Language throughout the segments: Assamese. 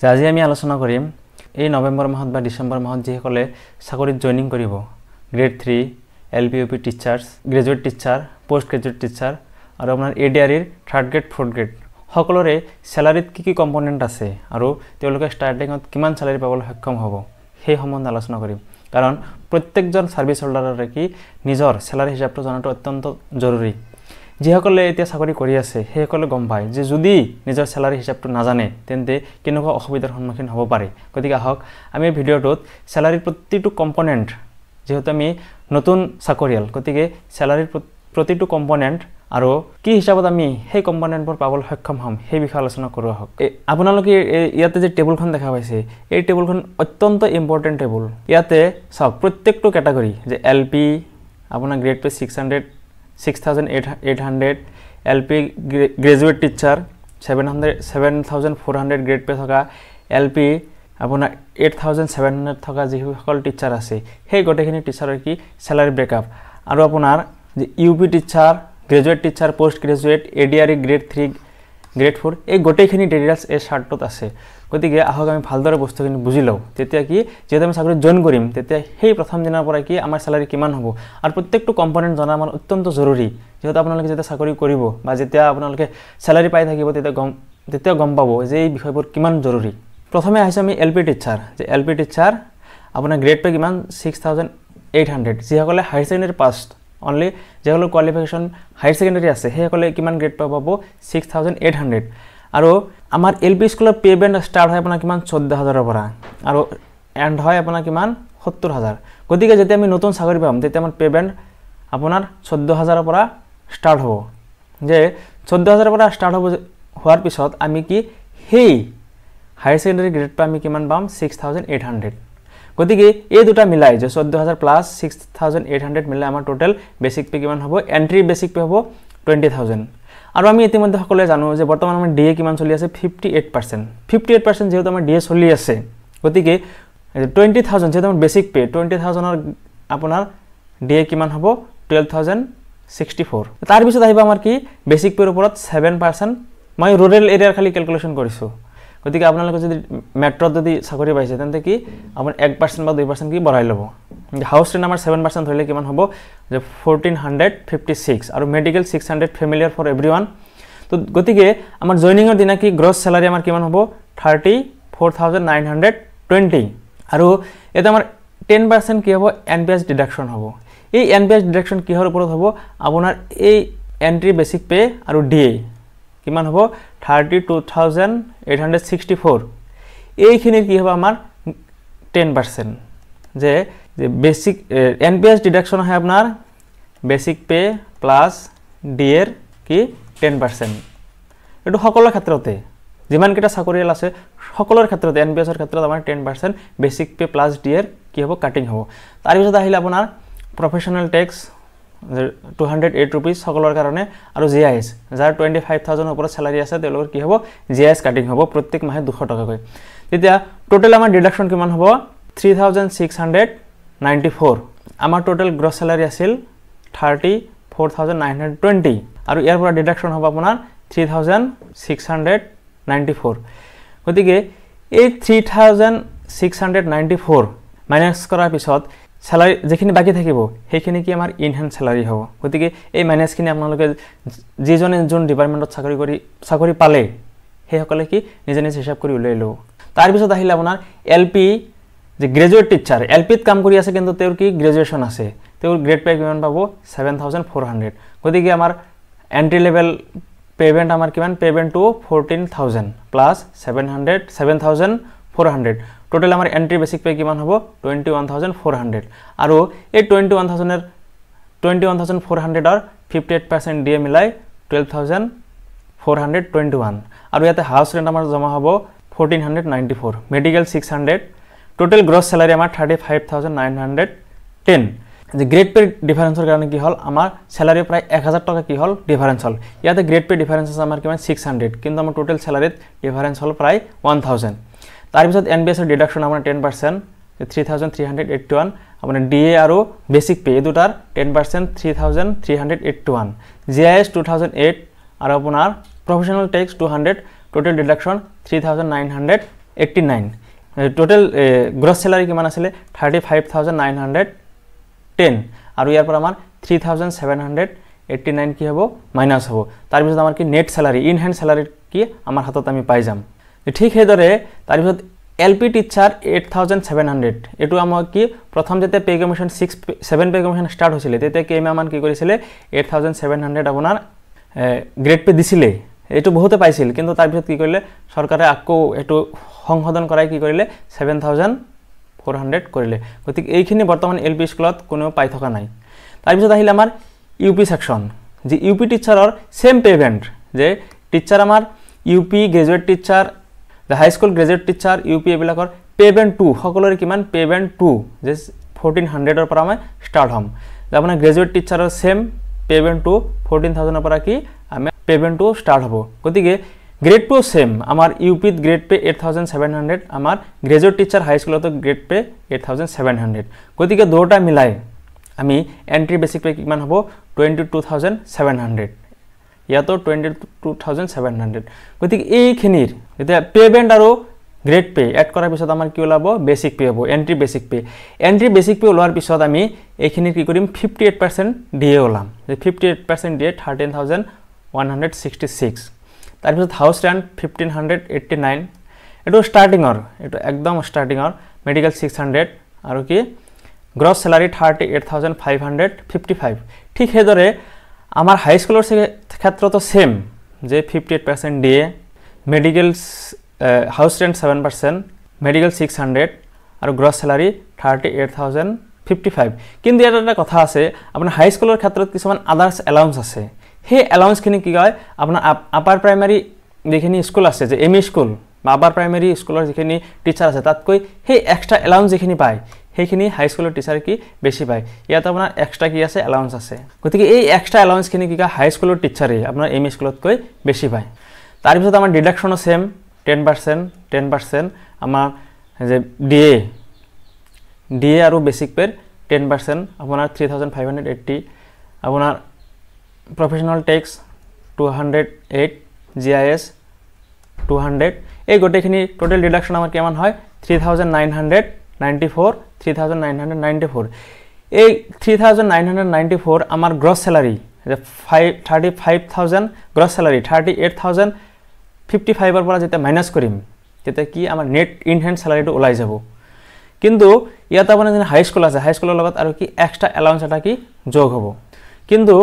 আজি আমি আলোচনা কৰিম এই নৱেম্বৰ মাহত বা ডিসেম্বৰ মাহত যিসকলে চাকৰিত জয়নিং কৰিব grade 3 LPUP teachers graduate teacher post graduate teacher আৰু আপোনাৰ ADRৰ থাৰ্ড গ্ৰেড ফৰ্থ গ্ৰেড সকলোৰে স্যালাৰিত কি কম্পোনেন্ট আছে আৰু তেওঁলোকে ষ্টাৰ্টিংত কিমান স্যালাৰি পাবলৈ সক্ষম হ'ব সেই সম্বন্ধে আলোচনা কৰিম কাৰণ প্ৰত্যেকজন সাৰ্ভিস হোল্ডাৰৰে কি নিজৰ স্যালাৰি হিচাপটো জনাটো অত্যন্ত জৰুৰী যিসকলে এতিয়া চাকৰি কৰি আছে সেইসকলে গম পায় যে যদি নিজৰ স্যালাৰি হিচাপটো নাজানে তেন্তে কেনেকুৱা অসুবিধাৰ সন্মুখীন হ'ব পাৰে গতিকে আহক আমি ভিডিঅ'টোত স্যালাৰিৰ প্ৰতিটো কম্পোনেন্ট যেহেতু আমি নতুন চাকৰিয়াল গতিকে স্যালাৰিৰ প্ৰতিটো কম্পোনেন্ট আৰু কি হিচাপত আমি সেই কম্পোনেন্টবোৰ পাবলৈ সক্ষম হ'ম সেই বিষয়ে আলোচনা কৰো আহক আপোনালোকে ইয়াতে যে টেবুলখন দেখা পাইছে এই টেবুলখন অত্যন্ত ইম্পৰ্টেন্ট টেবুল ইয়াতে সব প্ৰত্যেকটো ক্যাটাগৰী যে LP আপোনাৰ grade pay 6800 LP graduate teacher 7400 grade pay থকা LP আপোনাৰ 8700 থকা যিসকল টিচাৰ আছে সেই গোটেইখিনি টিচাৰৰ কি স্যালাৰি ব্ৰেকআপ আৰু আপোনাৰ যে UP teacher graduate teacher post graduate ADR grade 3 grade 4 এই গোটেইখিনি ডিটেইলছ এই চাৰ্টত আছে গতিকে আহক আমি ভালদৰে বস্তুখিনি বুজি লওঁ তেতিয়া কি যেটা আমি চাকৰি জয়েন কৰিম তেতিয়া সেই প্ৰথম দিনৰ পৰা কি আমাৰ স্যালাৰি কিমান হ'ব আৰু প্ৰত্যেকটো কম্পোনেন্ট জনা আমাৰ অত্যন্ত জৰুৰী যেটা আপোনালোকে যেটা চাকৰি কৰিব বা যেতিয়া আপোনালোকে স্যালাৰি পাই থাকিব তেতিয়া গম পাব যে এই বিষয়বোৰ কিমান জৰুৰী প্ৰথমে আহিছে আমি LP টিচাৰ যে LP টিচাৰ আপোনাৰ গ্ৰেড পে কিমান 6800 যিসকলে হায়াৰ সেকেন্ডাৰী পাস only যেসকলৰ কোৱালিফিকেশন হায়াৰ সেকেন্ডাৰী আছে সেইসকলে কিমান গ্ৰেড পাব 6800 আৰু আমাৰ LP স্কুলৰ পে বেন্ড স্টাৰ্ট হয় আপোনাৰ কিমান 14000 ৰ পৰা আৰু এন্ড হয় আপোনাৰ কিমান 70000 গতিকে যেতিয়া আমি নতুন চাকৰি পাম তেতিয়া আমাৰ পে বেন্ড আপোনাৰ 14000 ৰ পৰা স্টাৰ্ট হ'ব যে 14000 ৰ পৰা স্টাৰ্ট হ'ব হোৱাৰ পিছত আমি কি হেই হায়াৰ সেকেন্ডাৰী গ্ৰেড পে আমি কিমান পাম 6800 গতিকে এই দুটা মিলাই যে 14000 প্লাস 6800 মিলাই আমাৰ টোটাল বেসিক পে কিমান হ'ব এন্ট্ৰি বেসিক পে হ'ব 20000 আৰু আমি ইতিমধ্যে সকলোৱে জানো যে বৰ্তমান আমাৰ DA কিমান চলি আছে 58% যেহেতু আমাৰ DA চলি আছে গতিকে 20000 যেহেতু আমাৰ বেসিক পে 20000 ৰ আপোনাৰ DA কিমান হ'ব 12064 তাৰ পিছত আহিব আমাৰ কি বেসিক পেৰ ওপৰত 7% মই ৰুৰাল এৰিয়াৰ খালি ক্যালকুলেশন কৰিছো গতিকে আপোনালোকে যদি মেট্ৰত যদি চাকৰি পাইছে তেন্তে কি আমাৰ 1% বা 2% কি বঢ়াই লব হাউস ৰেন্ট আমাৰ 7% ধৰিলে কিমান হ'ব যে 1456 আৰু মেডিকেল 600 ফেমিলিয়াৰ ফৰ एवरीवन তো গতিকে আমাৰ জয়নিংৰ দিনা কি গ্ৰছ স্যালাৰি আমাৰ কিমান হ'ব 34920 আৰু এটা আমাৰ 10% কি হ'ব NPS ডিডাকশন হ'ব এই NPS ডিডাকশন কিহৰ ওপৰত হ'ব আপোনাৰ এই এন্ট্ৰি বেসিক পে আৰু DA কিমান হ'ব 32864 এইখিনি কি হ'ব আমাৰ 10% যে বেসিক NPS ডিডাকশন হয় আপোনাৰ বেসিক পে প্লাস DA এৰ কি 10% এটো সকলৰ ক্ষেত্ৰতে যিমান কিটা চাকৰিয়াল আছে সকলৰ ক্ষেত্ৰতে NPS এৰ ক্ষেত্ৰত আমাৰ 10% বেসিক পে প্লাস DA এৰ কি হ'ব কাটিং হ'ব তাৰ পিছত আহিলে আপোনাৰ প্ৰফেশনাল ট্যাক্স 208 rupees সকলৰ কাৰণে আৰু GIS যাৰ 25000 ওপৰত স্যালাৰি আছে তেওঁলোকৰ কি হ'ব GIS কাটিং হ'ব প্ৰত্যেক মাহে 200 টকা কৈ তেতিয়া টোটাল আমাৰ ডিডাকশন কিমান হ'ব 3694 আমাৰ টোটাল গ্ৰছ স্যালাৰি আছিল 34920 আৰু ইয়াৰ পৰা ডিডাকশন হ'ব আপোনাৰ 3694 গতিকে এই 3694 মাইনাস কৰাৰ পিছত স্যালাৰি যেখিনি বাকি থাকিব সেইখিনি কি আমাৰ ইনহ্যান্স স্যালাৰি হ'ব গতিকে এই মাইনাসখিনি আপোনালোকে যিজনে যোন ডিপাৰ্টমেন্টত চাকৰি পালে সেই সকলে কি নিজে নিজে হিসাব কৰি উলাই লও তাৰ পিছত আহিলে আপোনাৰ LP যে গ্ৰেজুৱেট টিচাৰ LP ত কাম কৰি আছে কিন্তু তেওঁৰ কি গ্ৰেজুৱেচন আছে তেওঁৰ গ্ৰেড পে কিমান পাব 7400 গতিকে আমাৰ এন্ট্ৰি লেভেল পেমেন্ট আমাৰ কিমান পেমেন্ট টু 14000 প্লাস 7400 টোটাল আমাৰ এন্ট্ৰি বেসিক পে কিমান হ'ব 21400 আৰু এই 21400 ৰ 58% DA মিলাই 12421 আৰু ইয়াতে হাউস ৰেন্ট আমাৰ জমা হ'ব 1494 মেডিকেল 600 টোটাল গ্ৰছ স্যালাৰি আমাৰ 35910 যে গ্ৰেড পে ডিফাৰেন্সৰ কাৰণে কি হল আমাৰ স্যালাৰি প্ৰায় 1000 টকা কি হল ডিফাৰেন্স হল ইয়াতে গ্ৰেড পে ডিফাৰেন্স আমাৰ কিমান 600 কিন্তু আমাৰ টোটাল স্যালাৰিত ডিফাৰেন্স হল প্ৰায় 1000 তাৰ পিছত NPS এৰ ডিডাকশন আমাৰ 10% 3381 আপোনাৰ DA আৰু বেসিক পে দুটাৰ 10% 3381 GIS 2008 আৰু আপোনাৰ professional tax 200 total deduction 3920 89 total gross স্যালাৰি কিমান আছিলে 35910 আৰু ইয়াৰ পৰা আমাৰ 3789 কি হ'ব মাইনাস হ'ব তাৰ পিছত আমাৰ কি নেট স্যালাৰি ইন হ্যান্ড স্যালাৰি কি আমাৰ হাতত আমি পাই যাম ঠিক হেদৰে তাৰ পিছত এলপি টিচাৰ 8700 এটো আমাৰ কি প্ৰথম যেতে pay commission 7 pay commission start হৈছিল তেতে কেমা মান কি কৰিছিলে 8700 আপোনাৰ গ্ৰেড পে দিছিলে এটো বহুতে পাইছিল কিন্তু তাৰ পিছত কি কৰিলে সৰকাৰে আকৌ এটো সংশোধন কৰাই কি কৰিলে 7400 কৰিলে গতিক এইখিনি বৰ্তমান এলপি স্কুলত কোনো পাই থকা নাই তাৰ পিছত আহিল আমাৰ ইউপি সেকশন যে ইউপি টিচাৰৰ সেম পেমেন্ট যে টিচাৰ আমাৰ UP graduate teacher the high school graduate teacher UP এবিলাকৰ পেমেন্ট 2 সকলোৰে কিমান পেমেন্ট 2 যে 1400 ৰ পৰা আমি স্টাৰ্ট হম যে আপোনাৰ গ্ৰেজুৱেট টিচাৰৰ সেম পেমেন্ট 2 14000 ৰ পৰা কি আমি পেমেন্ট 2 স্টাৰ্ট হ'ব গতিকে গ্ৰেড 2 সেম আমাৰ ইউপি গ্ৰেড পে 8700 আমাৰ গ্ৰেজুৱেট টিচাৰ হাই স্কুলত গ্ৰেড পে 8700 গতিকে দুটা মিলাই আমি এন্ট্ৰি বেসিক পে কিমান হ'ব 22700 ইয়াতো 22700 গতিকে এইখিনিৰ এতিয়া পেমেন্ট আৰু গ্ৰেড পে এড কৰাৰ পিছত আমাৰ কি ওলাব বেসিক পে হ'ব এন্ট্ৰি বেসিক পে ওলোৱাৰ পিছত আমি এইখিনি কি কৰিম 58% ডিএ ওলাম যে 58% ডিএ 13166 তাৰ পিছত হাউস ৰেন্ট 1589 এটো স্টাৰ্টিংৰ এটো একদম স্টাৰ্টিংৰ মেডিকেল 600 আৰু কি গ্ৰছ স্যালাৰি 38555 ঠিক হেদৰে আমাৰ হাই স্কুলৰ ক্ষেত্ৰতো সেম যে 58% ডিএ মেডিকেল হাউস ৰেন্ট 7% মেডিকেল 600 আৰু গ্ৰছ স্যালাৰি 38055 কিন্তু এটা কথা আছে আপোনাৰ হাই স্কুলৰ ক্ষেত্ৰত কিছুমান আদাৰ্স এলাউন্স আছে হে এলাউন্স খিনি কি কয় আপোনাৰ আপাৰ প্ৰাইমাৰী যেখিনি স্কুল আছে যে এমই স্কুল বা আপাৰ প্ৰাইমাৰী স্কুলৰ যেখিনি টিচাৰ আছে তাতকৈ হে এক্সট্ৰা এলাউন্স যেখিনি পায় হেখিনি হাই স্কুলৰ টিচাৰ কি বেছি পায় ইয়াত আপোনাৰ এক্সট্ৰা কি আছে এলাউন্স আছে গতিকে এই এক্সট্ৰা এলাউন্স খিনি কি কয় হাই স্কুলৰ টিচাৰে আপোনাৰ এমই স্কুলতকৈ বেছি পায় তাৰ পিছত আমাৰ ডিডাকশনো সেম 10% আমাৰ যে ডিএ আৰু বেসিক পে 10% আপোনাৰ 3580 আপোনাৰ প্ৰফেশনাল ট্যাক্স 208 জিআইএস 200 এই গোটেখিনি টোটাল ডিডাকশন আমাৰ কিমান হয় 3994 এই 3994 আমাৰ গ্ৰছ স্যালাৰি যে 35000 গ্ৰছ স্যালাৰি 38055 ৰ পৰা যেটা মাইনাস কৰিম তেতে কি আমাৰ নেট ইন হ্যান্ড স্যালাৰিটো ওলাই যাব কিন্তু ইয়াত আপোনাৰ যে হাই স্কুল আছে হাই স্কুলৰ লগত আৰু কি এক্সট্ৰা এলাউন্স এটা কি যোগ হ'ব কিন্তু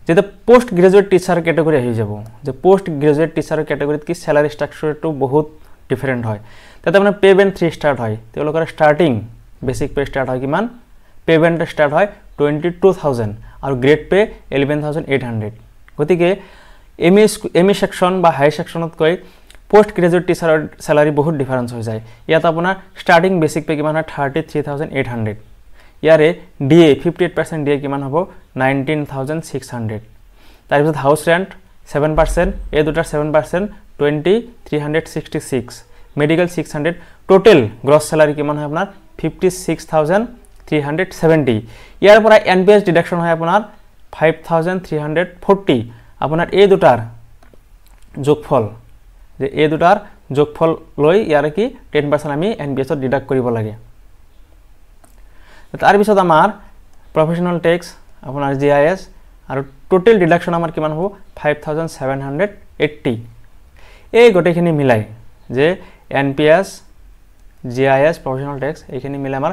যেটা পোস্ট গ্ৰেজুৱেট টিচাৰ ক্যাটাগৰী আহি যাব যে পোস্ট গ্ৰেজুৱেট টিচাৰ ক্যাটাগৰীত কি স্যালাৰি স্ট্ৰাকচাৰটো বহুত ডিফাৰেন্ট হয় তাতে আপোনাৰ পেমেন্ট 3 স্টাৰ্ট হয় তেওঁলোকৰ স্টাৰ্টিং বেসিক পে স্টাৰ্ট হয় কিমান পেমেন্ট স্টাৰ্ট হয় 22000 আৰু গ্ৰেড পে 11800 গতিকে এমই সেকশন বা হাই সেকশনত কৈ পোস্ট গ্ৰেজুৱেট টিচাৰৰ স্যালাৰি বহুত ডিফাৰেন্স হৈ যায় ইয়াত আপোনাৰ স্টাৰ্টিং বেসিক পে কিমান হয় 33800 ইয়াৰে ডিএ 58% ডিএ কিমান হ'ব 19600 তাৰ পিছত হাউস ৰেন্ট 7% এই দুটাৰ 7% 20366 মেডিকেল 600 টোটাল গ্ৰছ স্যালাৰি কিমান হয় আপোনাৰ 56370 ইয়াৰ পৰা এনপিএস ডিডাকশন হয় আপোনাৰ 5340 আপোনাৰ এই দুটাৰ যোগফল যে এই দুটাৰ যোগফল লৈ ইয়াৰ কি 10% আমি এনপিএস ত ডিডাক্ট কৰিব লাগে তাৰ পিছত আমাৰ প্ৰফেশনাল ট্যাক্স আপোনাৰ জিআইএস আৰু টোটাল ডিডাকশন আমাৰ কিমান হ'ব 5780 এই গোটেখিনি মিলাই যে এনপিএস জিআইএস প্ৰফেশনাল ট্যাক্স এইখিনি মিলাই আমাৰ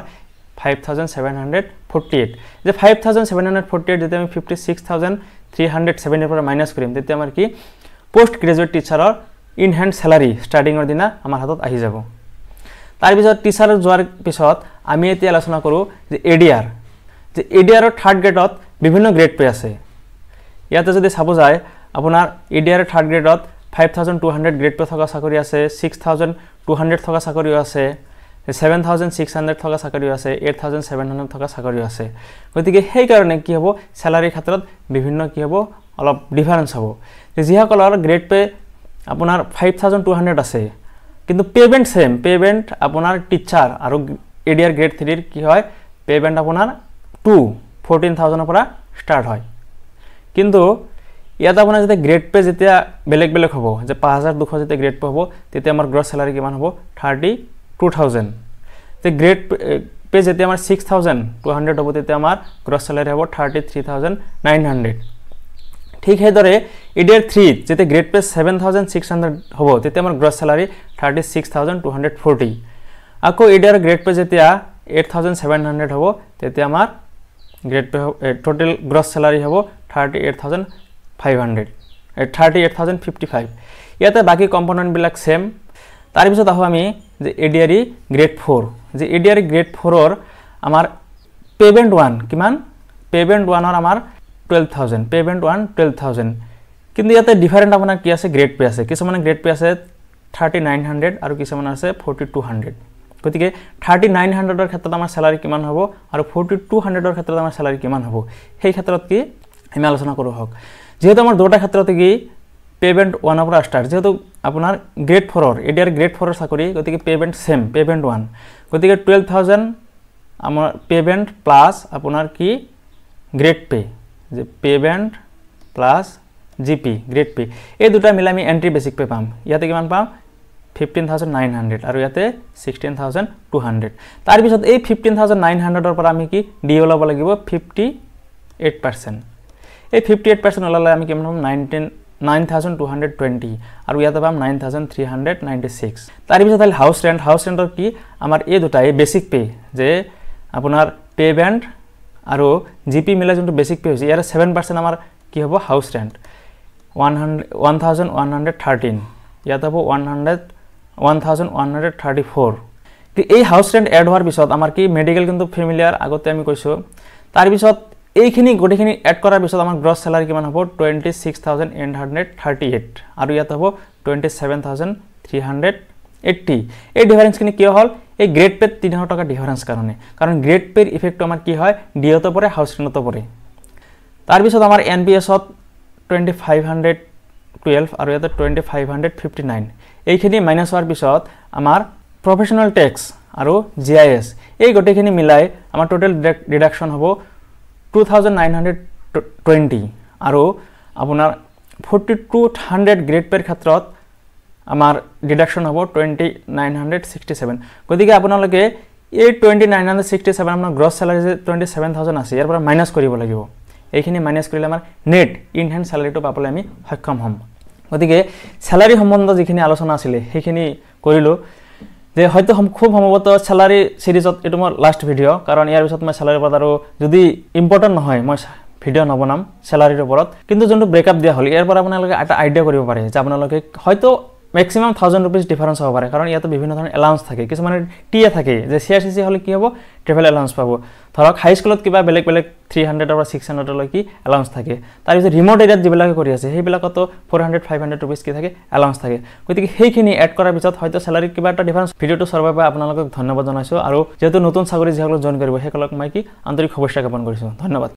5748 যে 5748 যেতে আমি 56370 পৰা মাইনাস কৰিম তেতে আমাৰ কি পোস্ট গ্ৰেজুৱেট টিচাৰৰ ইন হ্যান্ড স্যালাৰি স্টাৰ্টিংৰ দিনা আমাৰ হাতত আহি যাব তাৰ পিছত টিচাৰ যোৱাৰ পিছত আমি এতিয়া আলোচনা কৰো যে এডিআৰৰ থাৰ্ড গ্ৰেডত বিভিন্ন গ্ৰেড পে আছে ইয়াতে যদি চাব যায় আপোনাৰ এডিআৰ থাৰ্ড গ্ৰেডত 5200 গ্ৰেড পে থকা চাকৰি আছে 6200 থকা চাকৰি আছে 7600 থকা চাকৰি আছে 8700 থকা চাকৰি আছে গতিকে সেই কাৰণে কি হ'ব স্যালাৰি ক্ষেত্ৰত বিভিন্ন কি হ'ব অলপ ডিফাৰেন্স হ'ব যিসকলৰ গ্ৰেড পে আপোনাৰ 5200 আছে কিন্তু পেমেন্ট সেম পেমেন্ট আপোনাৰ টিচাৰ আৰু এডিআৰ গ্ৰেড 3 ৰ কি হয় পেমেন্ট আপোনাৰ 14000 ৰ পৰা স্টাৰ্ট হয় কিন্তু ইয়াত আপোনাৰ যেতিয়া গ্ৰেড পে যেতিয়া বেলেগ বেলেগ হ'ব যে 5200 যেতিয়া গ্ৰেড পে হ'ব তেতিয়া আমাৰ গ্ৰছ স্যালাৰি কিমান হ'ব 32000 তে গ্ৰেড পে যেতিয়া আমাৰ 6200 হ'ব তেতিয়া আমাৰ গ্ৰছ স্যালাৰি হ'ব 33900 ঠিক সেইদৰে EDR 3 যেতিয়া গ্ৰেড পে 7600 হ'ব তেতিয়া আমাৰ গ্ৰছ স্যালাৰি 36240 আকৌ EDR গ্ৰেড পে যেতিয়া 8700 হ'ব তেতিয়া আমাৰ গ্ৰেড পে টোটাল গ্ৰছ স্যালাৰি হ'ব 38055 ইয়াতে বাকি কম্পোনেন্ট বিলাক সেম তাৰ পিছত আহো আমি যে EDR গ্ৰেড 4 যে EDR গ্ৰেড 4 ৰ আমাৰ পেমেন্ট 1 কিমান পেমেন্ট 1 ৰ আমাৰ 12000 পেমেন্ট 1 12000 কিন্তু ইয়াতে ডিফাৰেন্ট আপোনাৰ কি আছে গ্ৰেড পে আছে কিছুমান গ্ৰেড পে আছে 3900 আৰু কিছুমান আছে 4200 গতিকে 3900 ৰ ক্ষেত্ৰত আমাৰ স্যালাৰি কিমান হ'ব আৰু 4200 ৰ ক্ষেত্ৰত আমাৰ স্যালাৰি কিমান হ'ব সেই ক্ষেত্ৰত কি আমি আলোচনা কৰো হক যেহেতু আমাৰ দুটা ক্ষেত্ৰত কি পেমেন্ট 1 ৰ পৰা স্টাৰ্ট যেহেতু আপোনাৰ গ্ৰেড 4 ৰ EDR গ্ৰেড 4 ৰ চাকৰি গতিকে পেমেন্ট সেম পেমেন্ট 1 গতিকে 12000 আমাৰ পেমেন্ট প্লাস আপোনাৰ কি গ্ৰেড পে যে payment plus GP grade pay এই দুটা মিলাই আমি এন্ট্ৰি বেসিক পে পাম ইয়াতে কিমান পাম 15900 আৰু ইয়াতে 16200 তাৰ পিছত এই 15900 ৰ পৰা আমি কি ডি ওলাব লাগিব 58% এই 58% ওলালে আমি কিমান পাম 9220 আৰু ইয়াতে পাম 9396 তাৰ পিছত হল হাউস ৰেন্টৰ কি আমাৰ এই দুটা এই বেসিক পে যে আপোনাৰ পেমেন্ট আৰু জিপি মিলাই যোনটো বেসিক পে হৈছে ইয়াৰ 7% আমাৰ কি হ'ব হাউস ৰেন্ট 1113 ইয়াত হ'ব 1134 এই হাউস ৰেন্ট এড হোৱাৰ পিছত আমাৰ কি মেডিকেল কিন্তু ফেমিলিয়াৰ আগতে আমি কৈছো তাৰ পিছত এইখিনি গটেখিনি এড কৰাৰ পিছত আমাৰ গ্ৰছ স্যালাৰি কিমান হ'ব 26838 আৰু ইয়াত হ'ব 27380 এই ডিফাৰেন্সখিনি কি হল এই গ্ৰেড পে 3000 টকা ডিফাৰেন্স কাৰণ গ্ৰেড পেৰ ইফেক্ট আমাৰ কি হয় ডিওতে পৰে হাউস ৰেন্টতে পৰে তাৰ পিছত আমাৰ এনপিএছত 2512 আৰু ইয়াতে 2559 এইখিনি মাইনাস হোৱাৰ পিছত আমাৰ প্ৰফেশনাল ট্যাক্স আৰু জিআইএস এই গটেখিনি মিলাই আমাৰ টোটাল ডিডাকশন হ'ব 2920 আৰু আপোনাৰ 4200 গ্ৰেড পেৰ ক্ষেত্ৰত আমাৰ ডিডাকশন হ'ব 2967 গতিকে আপোনালোকে এই 2967 আমাৰ গ্ৰছ স্যালাৰি যে 27000 আছে ইয়াৰ পৰা মাইনাস কৰিব লাগিব এইখিনি মাইনাস কৰিলে আমাৰ নেট ইন হ্যান্ড স্যালাৰিটো পাবলৈ আমি সক্ষম হ'ম গতিকে স্যালাৰি সম্বন্ধ যিখিনি আলোচনা আছিল সেইখিনি কৰিলো যে হয়তো খুব সম্ভৱত স্যালাৰি সিৰিজত এটো মোৰ লাষ্ট ভিডিও কাৰণ ইয়াৰ পিছত মই স্যালাৰি ওপৰত আৰু যদি ইম্পৰ্টেন্ট নহয় মই ভিডিও নবনাম স্যালাৰিৰ ওপৰত কিন্তু যোনটো ব্ৰেকআপ দিয়া হল ইয়াৰ পৰা আপোনালোকে এটা আইডিয়া কৰিব পাৰে যে আপোনালোকে হয়তো maximum 1000 rupees difference হ'ব পাৰে কাৰণ ইয়াতে বিভিন্ন ধৰণৰ এলাউন্স থাকে কিছুমান টিএ থাকে যে সিআৰসিসি হলে কি হ'ব ট্ৰেভেল এলাউন্স পাব ধৰক হাই স্কুলত কিবা বেলেগ 300 বা 600 লৈ কি এলাউন্স থাকে তাৰ পিছত ৰিমোট এৰিয়াত যিবিলাক কৰি আছে সেইবিলাকতো 400 500 rupees কি থাকে এলাউন্স থাকে গতিকে সেইখিনি এড কৰাৰ পিছত হয়তো স্যালাৰি কিবা এটা ডিফাৰেন্স ভিডিওটো চাবৰ বাবে আপোনালোকক ধন্যবাদ জনাইছো আৰু যেহেতু নতুন চাকৰি যিসকল জয়েন কৰিব সেইসকলক মই কি আন্তৰিক শুভেচ্ছা জ্ঞাপন কৰিছো ধন্যবাদ